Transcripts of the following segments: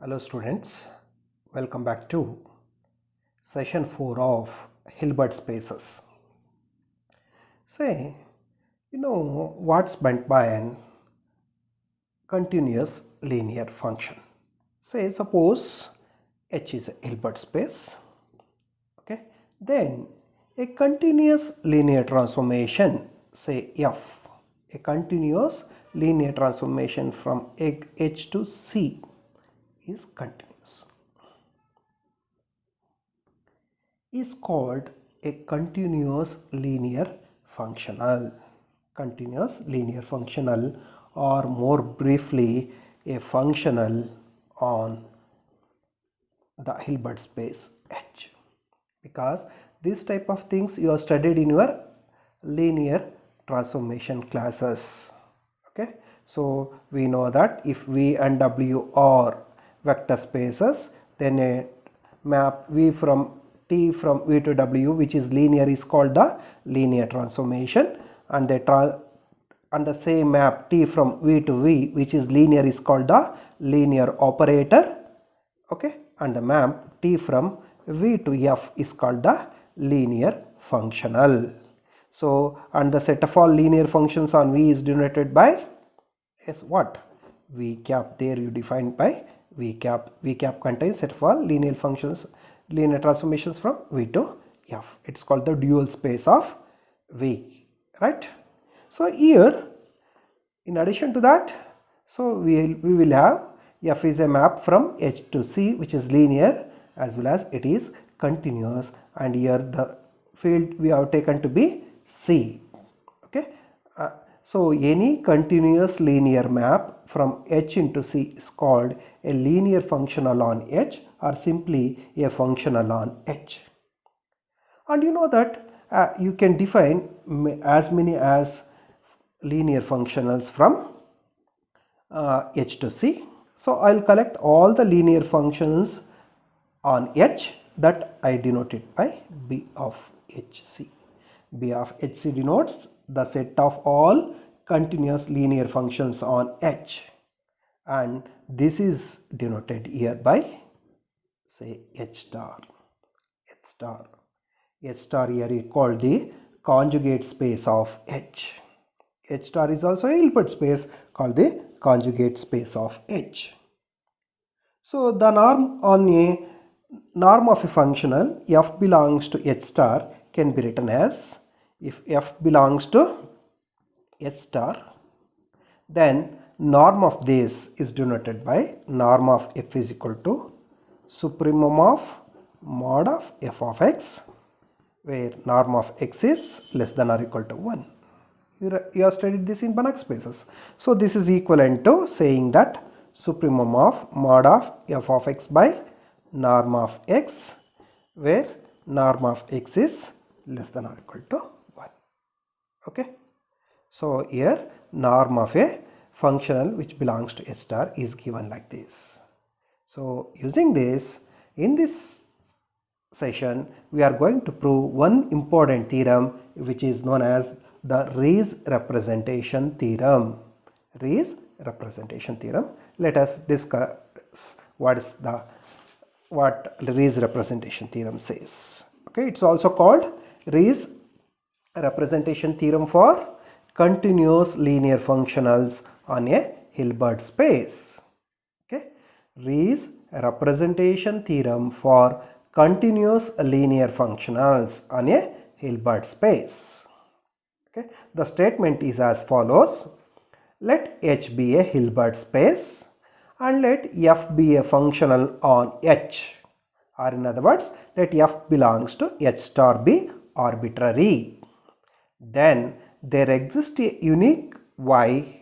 Hello students, welcome back to session 4 of Hilbert spaces. Say, what's meant by an continuous linear function? Say, suppose H is a Hilbert space, okay? Then a continuous linear transformation, say F, a continuous linear transformation from H to C is continuous, is called a continuous linear functional. Continuous linear functional, or more briefly a functional on the Hilbert space H, because this type of things you have studied in your linear transformation classes. Okay, so we know that if V and W are vector spaces, then a map V from T from V to W which is linear is called the linear transformation, and the same map T from V to V which is linear is called the linear operator. Okay, and the map T from V to F is called the linear functional. So, and the set of all linear functions on V is denoted by as what? V cap. There you define by V cap. V cap contains set of all linear functions, linear transformations from V to F. It's called the dual space of V, right? So here, in addition to that, so we will have F is a map from H to C which is linear as well as it is continuous, and here the field we have taken to be C. Okay. So any continuous linear map from H into C is called a linear functional on H, or simply a functional on H. And you know that you can define as many as linear functionals from H to C. So I'll collect all the linear functions on H that I denoted by B of HC. B of HC denotes the set of all continuous linear functions on H, and this is denoted here by say H star. H star. H star here is called the conjugate space of H. H star is also a Hilbert space called the conjugate space of H. So the norm of a functional F belongs to H star can be written as, if F belongs to H star, then norm of this is denoted by norm of F is equal to supremum of mod of F of x, where norm of x is less than or equal to 1. You have studied this in Banach spaces. So this is equivalent to saying that supremum of mod of F of x by norm of x, where norm of x is less than or equal to 1. Okay. So here norm of a functional which belongs to H star is given like this. So using this, in this session we are going to prove one important theorem which is known as the Rees representation theorem. Rees representation theorem. Let us discuss what Rees representation theorem says. Okay, it's also called Rees representation theorem for continuous linear functionals on a Hilbert space. Okay, Rees representation theorem for continuous linear functionals on a Hilbert space. Okay, the statement is as follows: let H be a Hilbert space and let F be a functional on H, or in other words, let F belongs to H star be arbitrary. Then there exists a unique Y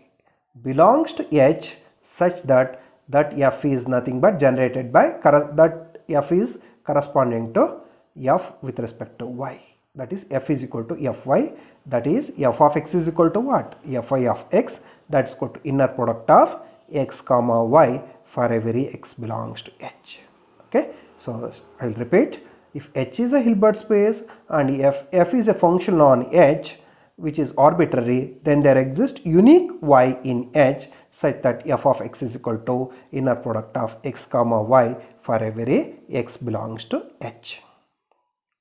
belongs to H such that F is nothing but generated by that F is corresponding to F with respect to Y. That is F is equal to Fy, that is F of x is equal to what? Fy of x, that's equal to inner product of x comma y for every x belongs to H. Okay, so I will repeat, if H is a Hilbert space and if F is a function on H which is arbitrary, then there exists unique Y in H such that f of x is equal to inner product of x comma y for every x belongs to H.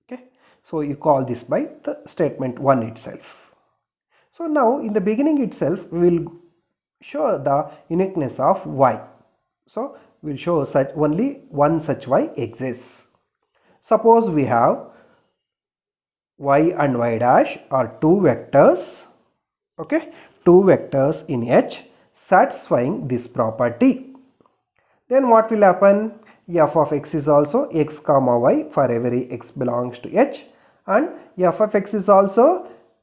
Okay. So you call this by the statement 1 itself. So now in the beginning itself we will show the uniqueness of y. So we will show such only one such y exists. Suppose we have y and y dash are two vectors, okay, two vectors in H satisfying this property. Then what will happen? F of x is also x comma y for every x belongs to H, and f of x is also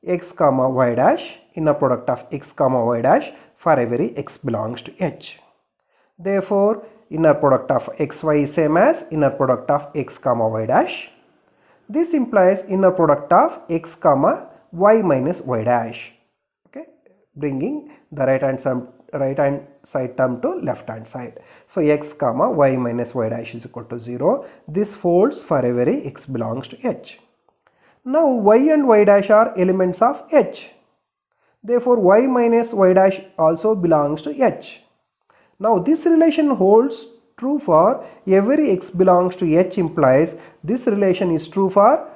x comma y dash, inner product of x comma y dash for every x belongs to H. Therefore inner product of xy is same as inner product of x comma y dash. This implies inner product of x comma y minus y dash, okay, bringing the right hand side term to left hand side. So x comma y minus y dash is equal to 0. This holds for every x belongs to H. Now y and y dash are elements of H. Therefore y minus y dash also belongs to H. Now this relation holds true for every x belongs to H, implies this relation is true for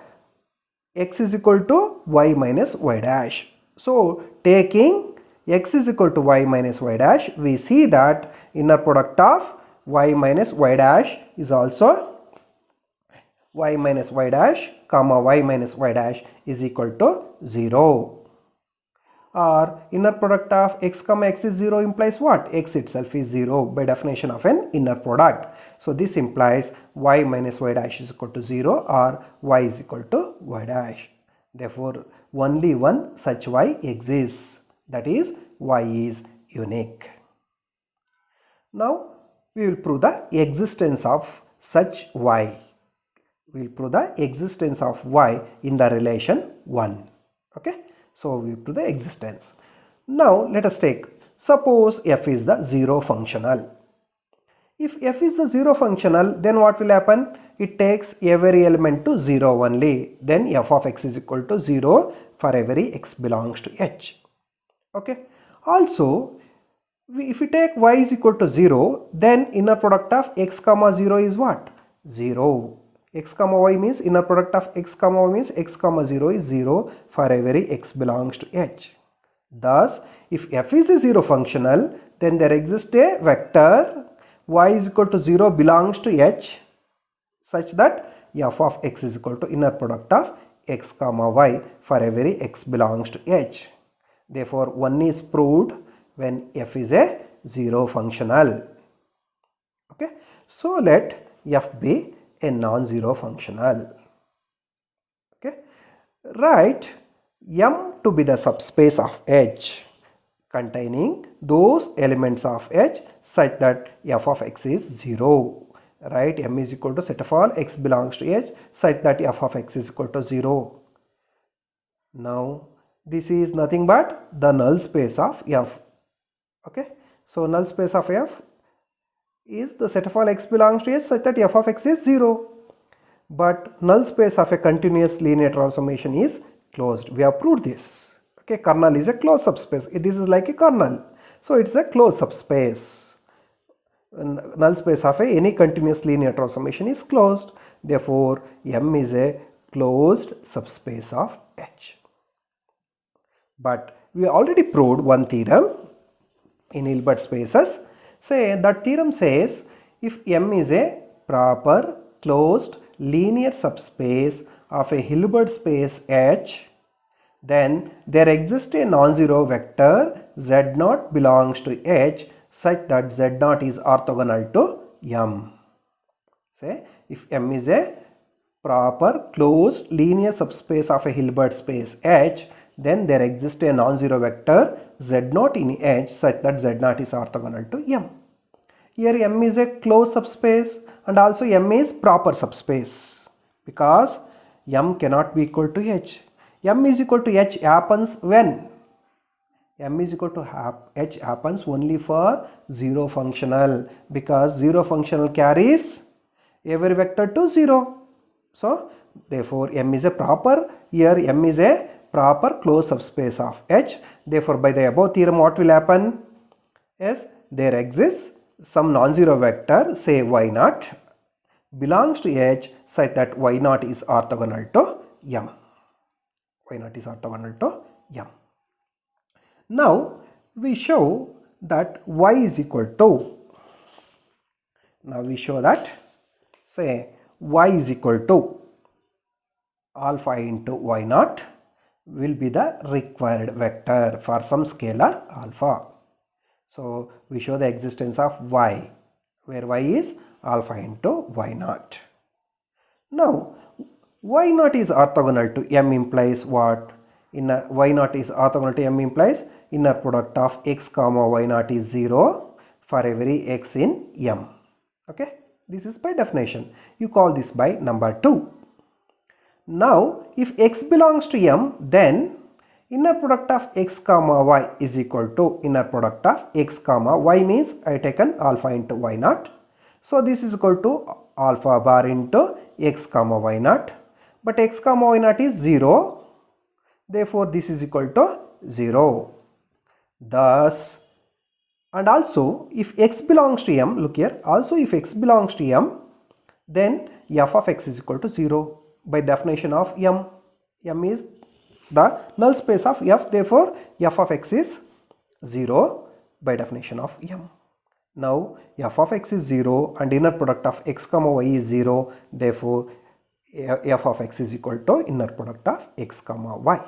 x is equal to y minus y dash. So taking x is equal to y minus y dash, we see that inner product of y minus y dash is also y minus y dash comma y minus y dash is equal to 0. Or inner product of x comma x is 0 implies what? X itself is 0 by definition of an inner product. So this implies y minus y dash is equal to 0 or y is equal to y dash. Therefore only one such y exists, that is y is unique. Now we will prove the existence of such y. We will prove the existence of y in the relation 1. Okay. So we prove the existence. Now let us take, suppose f is the 0 functional. If f is the 0 functional, then what will happen? It takes every element to 0 only. Then f of x is equal to 0 for every x belongs to H. Okay. Also, if we take y is equal to 0, then inner product of x comma 0 is what? 0. X comma y means inner product of x comma y means x comma 0 is 0 for every x belongs to H. Thus, if f is a 0 functional, then there exists a vector y is equal to 0 belongs to H such that f of x is equal to inner product of x comma y for every x belongs to H. Therefore, 1 is proved when f is a 0 functional. Okay. So let f be a non-zero functional. Okay. Write M to be the subspace of H containing those elements of H such that f of x is 0. Write M is equal to set of all x belongs to H such that f of x is equal to 0. Now this is nothing but the null space of f. Okay. So null space of f is the set of all x belongs to H such that f of x is 0. But null space of a continuous linear transformation is closed. We have proved this. Okay, kernel is a closed subspace. This is like a kernel. So it's a closed subspace. Null space of any continuous linear transformation is closed. Therefore, M is a closed subspace of H. But we already proved one theorem in Hilbert spaces. Say that theorem says if M is a proper closed linear subspace of a Hilbert space H, then there exists a non-zero vector z0 belongs to H such that z0 is orthogonal to M. Say if M is a proper closed linear subspace of a Hilbert space H, then there exists a non-zero vector z0 in H such that z0 is orthogonal to M. Here M is a closed subspace and also M is proper subspace because M cannot be equal to H. M is equal to H happens when? M is equal to H happens only for 0 functional, because 0 functional carries every vector to 0. So therefore M is a proper, here M is a proper closed subspace of H. Therefore by the above theorem what will happen? Yes, there exists some non-zero vector, say y0, belongs to H such that y0 is orthogonal to M. Y0 is orthogonal to M. Now we show that y is equal to, now we show that, say y is equal to alpha into y0 will be the required vector for some scalar alpha. So we show the existence of y, where y is alpha into y0. Now y0 is orthogonal to M implies what? Y0 is orthogonal to M implies inner product of x comma y0 is 0 for every x in M. Okay, this is by definition. You call this by number 2. Now if x belongs to M, then inner product of x comma y is equal to inner product of x comma y, means I taken alpha into y0. So this is equal to alpha bar into x comma y0. But x comma y0 is 0. Therefore this is equal to 0. Thus, and also if x belongs to M, look here, also if x belongs to M, then f of x is equal to 0 by definition of M. M is the null space of f, therefore f of x is 0 by definition of M. Now f of x is 0 and inner product of x comma y is 0, therefore f of x is equal to inner product of x comma y,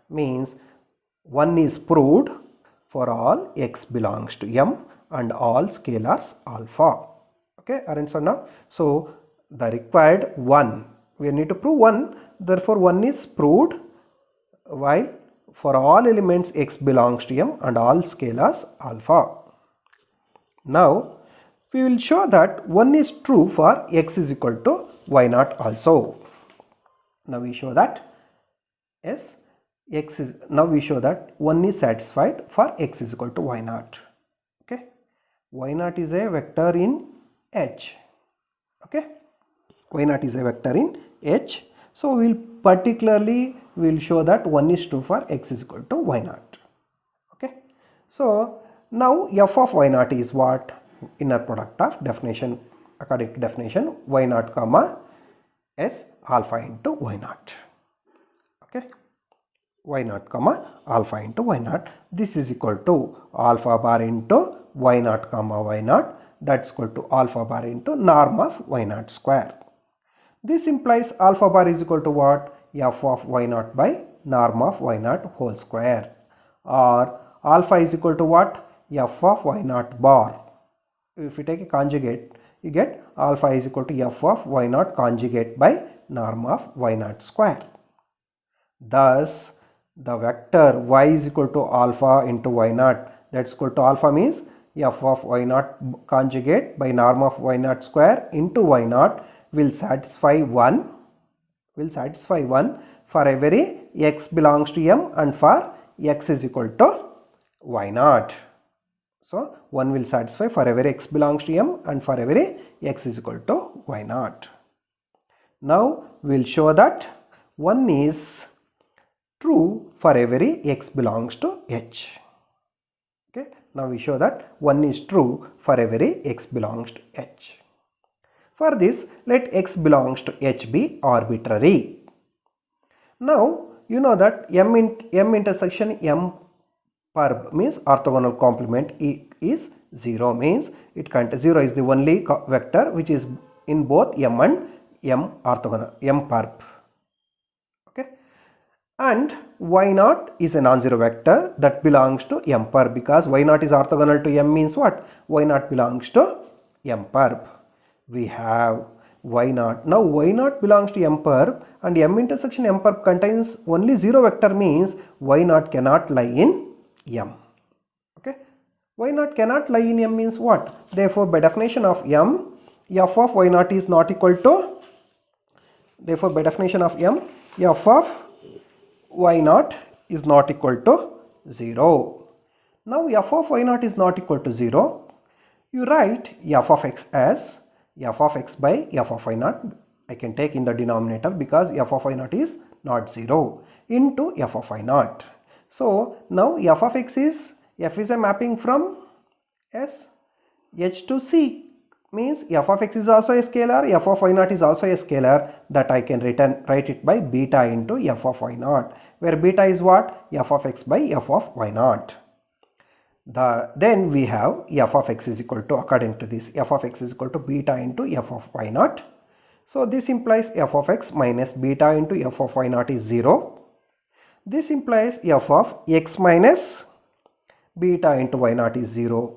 means one is proved for all x belongs to M and all scalars alpha. Okay, understand now? So the required 1, we need to prove 1, therefore 1 is proved, while for all elements x belongs to M and all scalars alpha. Now we will show that 1 is true for x is equal to y0 also. Now we show that yes, x is, now we show that 1 is satisfied for x is equal to y0. Okay, y0 is a vector in H. Okay, y0 is a vector in H. So we will show that 1 is true for x is equal to y0. Okay, so now f of y0 is what? Inner product of definition, according to definition, y0 comma s alpha into y0. Okay, y0 comma alpha into y0. This is equal to alpha bar into y0 comma y0, that's equal to alpha bar into norm of y0 square. This implies alpha bar is equal to what? F of y0 by norm of y0 whole square, or alpha is equal to what? F of y0 bar. If you take a conjugate, you get alpha is equal to f of y0 conjugate by norm of y0 square. Thus the vector y is equal to alpha into y0, that's equal to alpha means f of y0 conjugate by norm of y0 square into y0 will satisfy 1 for every x belongs to M and for x is equal to y0. So 1 will satisfy for every x belongs to M and for every x is equal to y0. Now we will show that 1 is true for every x belongs to H. Okay, now we show that 1 is true for every x belongs to H. For this, let x belongs to H be arbitrary. Now you know that M intersection M perb means orthogonal complement is 0, means it contains 0 is the only vector which is in both M and M orthogonal, M perb. Okay, and y0 is a non-zero vector that belongs to M perb, because y0 is orthogonal to M means what? y0 belongs to M perb. We have y0. Now y0 belongs to M perb and M intersection M perb contains only 0 vector, means y0 cannot lie in M. Okay, y0 cannot lie in M means what? Therefore by definition of M, f of y0 is not equal to, therefore by definition of M, f of y0 is not equal to 0. Now f of y0 is not equal to 0, you write f of x as f of x by f of y0, I can take in the denominator because f of y0 is not 0, into f of y0. So now f of x is, f is a mapping from Yes, h to c means f of x is also a scalar, f of y naught is also a scalar, that I can write it by beta into f of y naught, where beta is what? F of x by f of y naught. Then we have f of x is equal to, according to this, f of x is equal to beta into f of y naught. So this implies f of x minus beta into f of y naught is 0. This implies f of x minus beta into y naught is 0.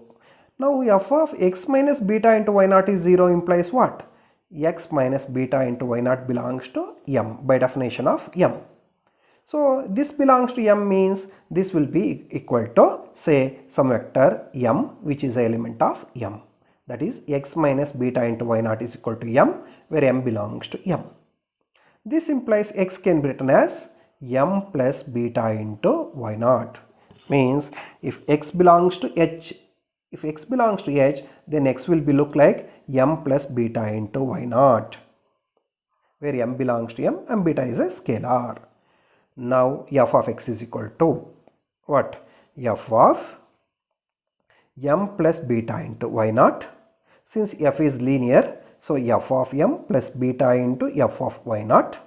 Now f of x minus beta into y naught is 0 implies what? X minus beta into y naught belongs to m by definition of m. So this belongs to m means this will be equal to, say, some vector m which is an element of m. That is x minus beta into y naught is equal to m, where m belongs to m. This implies x can be written as m plus beta into y naught. Means if x belongs to h, then x will be look like m plus beta into y naught, where m belongs to m and beta is a scalar. Now f of x is equal to what? F of m plus beta into y naught. Since f is linear, so f of m plus beta into f of y naught.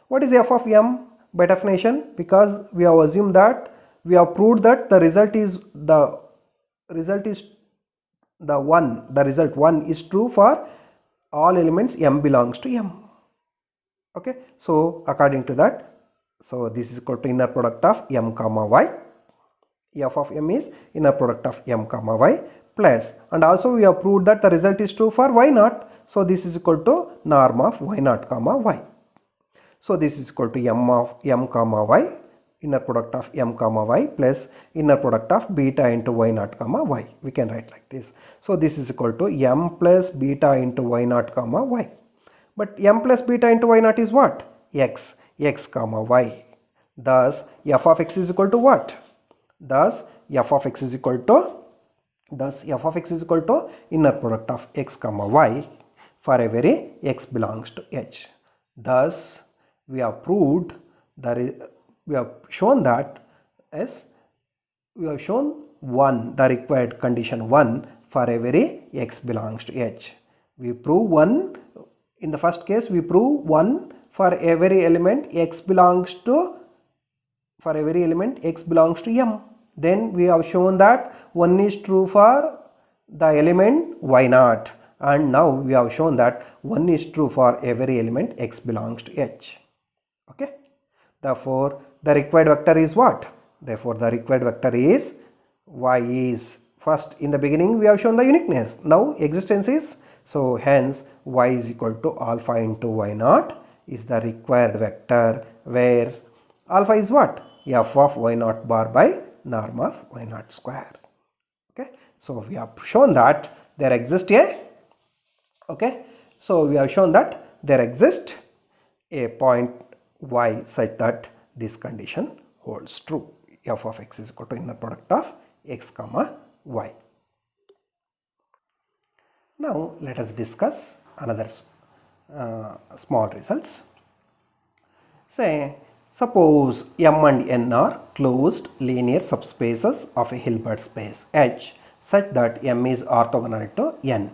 What is f of m by definition? Because we have assumed that, we have proved that the result 1 is true for all elements m belongs to m. Okay, so according to that, so this is equal to inner product of m comma y. F of m is inner product of m comma y plus, and also we have proved that the result is true for y naught. So this is equal to norm of y naught comma y. So this is equal to m of m comma y, inner product of m comma y plus inner product of beta into y naught comma y. We can write like this. So this is equal to m plus beta into y naught comma y. But m plus beta into y naught is what? X comma y. Thus f of x is equal to what? Thus f of x is equal to inner product of x comma y for every x belongs to h. Thus we have proved that we have shown that the required condition 1 for every x belongs to h. We prove 1 in the first case, we prove 1 for every element x belongs to m. Then we have shown that 1 is true for the element y naught, and now we have shown that 1 is true for every element x belongs to h. Okay, therefore the required vector is what? Therefore the required vector is y is, first in the beginning we have shown the uniqueness, now existence is, so hence y is equal to alpha into y naught is the required vector, where alpha is what? F of y naught bar by norm of y naught square. Okay, so we have shown that there exists a, a point y such that this condition holds true. F of x is equal to inner product of x comma y. Now let us discuss another small results. Say, suppose m and n are closed linear subspaces of a Hilbert space H such that m is orthogonal to n.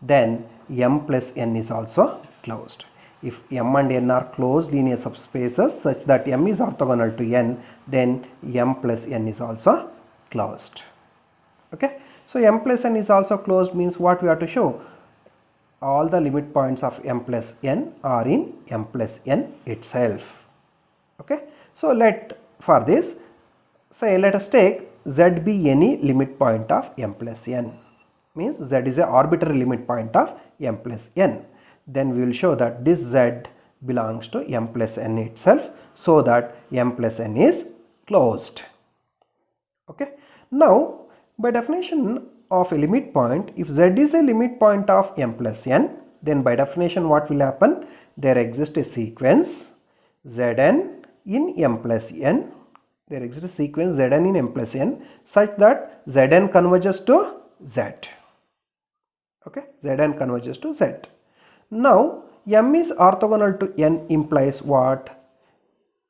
Then m plus n is also closed. If m and n are closed linear subspaces such that m is orthogonal to n, then m plus n is also closed. Okay, so m plus n is also closed means what we have to show? All the limit points of m plus n are in m plus n itself. Okay, so let us take z be any limit point of m plus n, means z is a arbitrary limit point of m plus n. Then we will show that this z belongs to m plus n itself, so that m plus n is closed. Okay, now by definition of a limit point, if z is a limit point of m plus n, then by definition what will happen? There exists a sequence zn in m plus n. There exists a sequence zn in m plus n such that zn converges to z. Okay, zn converges to z. Now m is orthogonal to n implies what?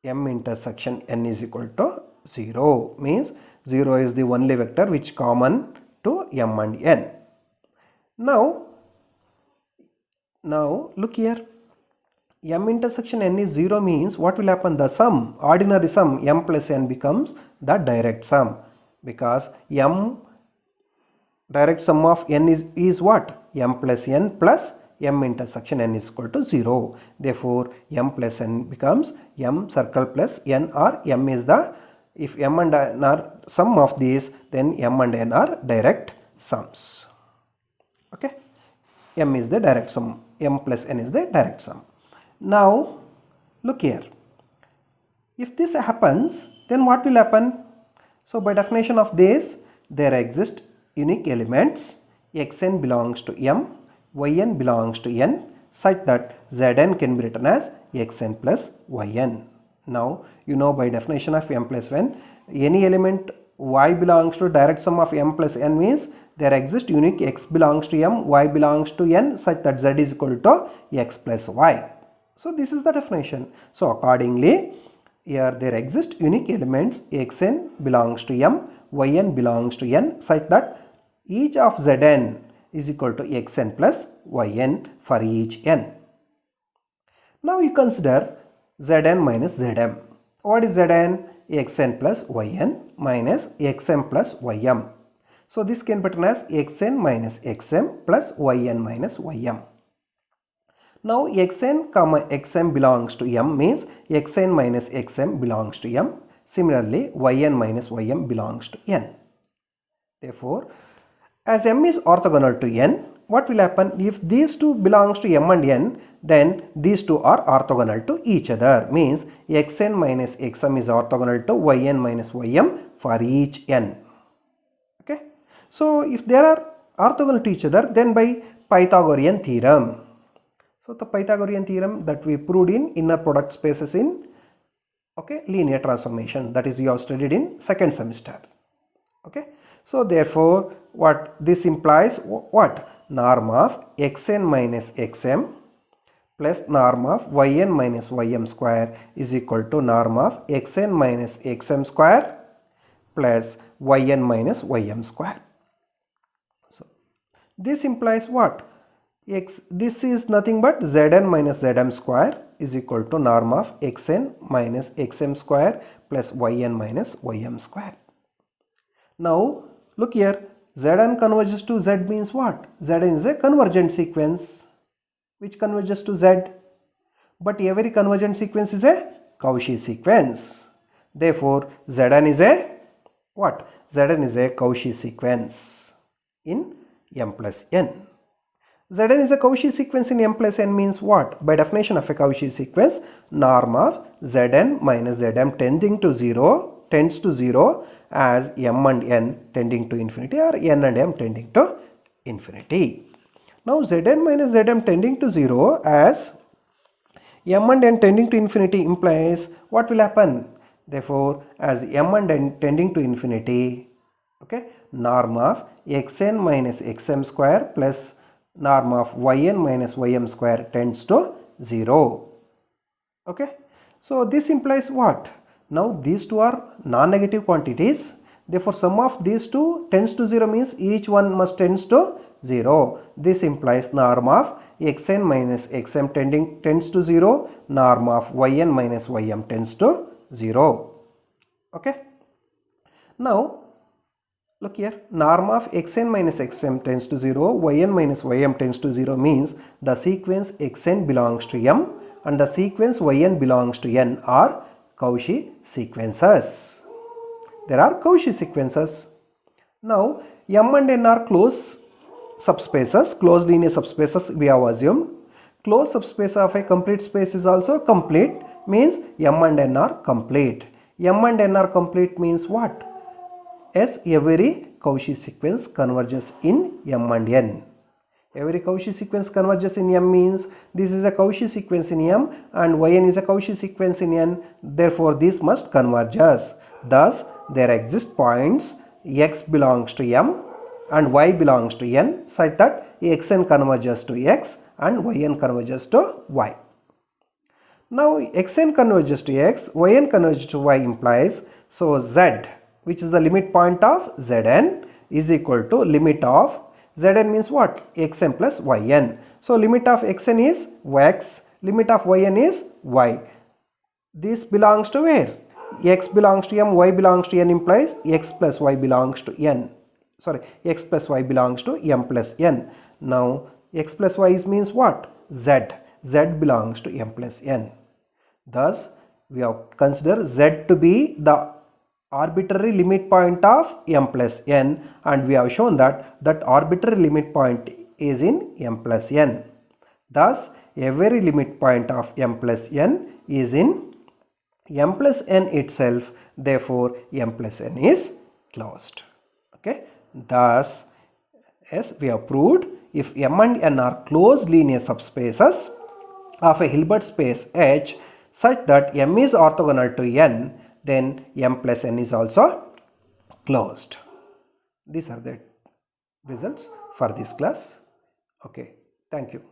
M intersection n is equal to 0, means 0 is the only vector which common to m and n. Now look here, m intersection n is 0 means what will happen? The sum, ordinary sum m plus n becomes the direct sum, because m direct sum of n is what? M plus n plus m intersection n is equal to 0. Therefore, m plus n becomes m circle plus n, or m is the, if m and n are sum of these, then m and n are direct sums. Okay, m is the direct sum, m plus n is the direct sum. Now look here, if this happens, then what will happen? So by definition of this, there exist unique elements, xn belongs to m, yn belongs to n, such that zn can be written as xn plus yn. Now you know by definition of m plus n, any element y belongs to direct sum of m plus n means there exists unique x belongs to m, y belongs to n, such that z is equal to x plus y. So this is the definition. So accordingly, here there exist unique elements, xn belongs to m, yn belongs to n, such that each of zn is equal to xn plus yn for each n. Now you consider zn minus zm. What is zn? xn plus yn minus xm plus ym. So this can be written as xn minus xm plus yn minus ym. Now xn comma xm belongs to m means xn minus xm belongs to m. Similarly, yn minus ym belongs to n. Therefore, as m is orthogonal to n, what will happen? If these two belongs to m and n, then these two are orthogonal to each other. Means xn minus xm is orthogonal to yn minus ym for each n. Okay. So if they are orthogonal to each other, then by Pythagorean theorem. So the Pythagorean theorem that we proved in inner product spaces in linear transformation, that is you have studied in second semester. Okay. So therefore, what this implies, what? Norm of xn minus xm plus norm of yn minus ym square is equal to norm of xn minus xm square plus yn minus ym square. So this implies what? This is nothing but zn minus zm square is equal to norm of xn minus xm square plus yn minus ym square. Now look here, zn converges to z means what? Zn is a convergent sequence which converges to z, but every convergent sequence is a Cauchy sequence. Therefore, zn is a what? Zn is a Cauchy sequence in m plus n. Zn is a Cauchy sequence in m plus n means what? By definition of a Cauchy sequence, norm of zn minus zm tends to 0 as m and n tending to infinity, or n and m tending to infinity. Now zn minus zm tending to 0 as m and n tending to infinity implies what will happen? Therefore, as m and n tending to infinity, okay, norm of xn minus xm square plus norm of yn minus ym square tends to 0. Okay. So this implies what? Now these two are non-negative quantities. Therefore, sum of these two tends to 0 means each one must tends to 0. This implies norm of xn minus xm tends to 0, norm of yn minus ym tends to 0. Okay. Now look here, norm of xn minus xm tends to 0, yn minus ym tends to 0 means the sequence xn belongs to m and the sequence yn belongs to n are Cauchy sequences. There are Cauchy sequences. Now m and n are closed subspaces, closed linear subspaces we have assumed. Closed subspace of a complete space is also complete, means m and n are complete. M and n are complete means what? As every Cauchy sequence converges in m and n. Every Cauchy sequence converges in m means this is a Cauchy sequence in m and yn is a Cauchy sequence in n. Therefore, this must converges. Thus, there exist points x belongs to m and y belongs to n such that xn converges to x and yn converges to y. Now, xn converges to x, yn converges to y implies, so z, which is the limit point of zn, is equal to limit of Zn means what? Xn plus Yn. So limit of Xn is X, limit of Yn is Y. This belongs to where? X belongs to M, Y belongs to N implies X plus Y belongs to N. Sorry, X plus Y belongs to M plus N. Now X plus Y means what? Z. Z belongs to M plus N. Thus, we have considered Z to be the arbitrary limit point of M plus N, and we have shown that that arbitrary limit point is in M plus N. Thus, every limit point of M plus N is in M plus N itself. Therefore, M plus N is closed. Okay. Thus, yes, we have proved if M and N are closed linear subspaces of a Hilbert space H such that M is orthogonal to N, then M plus N is also closed. These are the results for this class. Okay, thank you.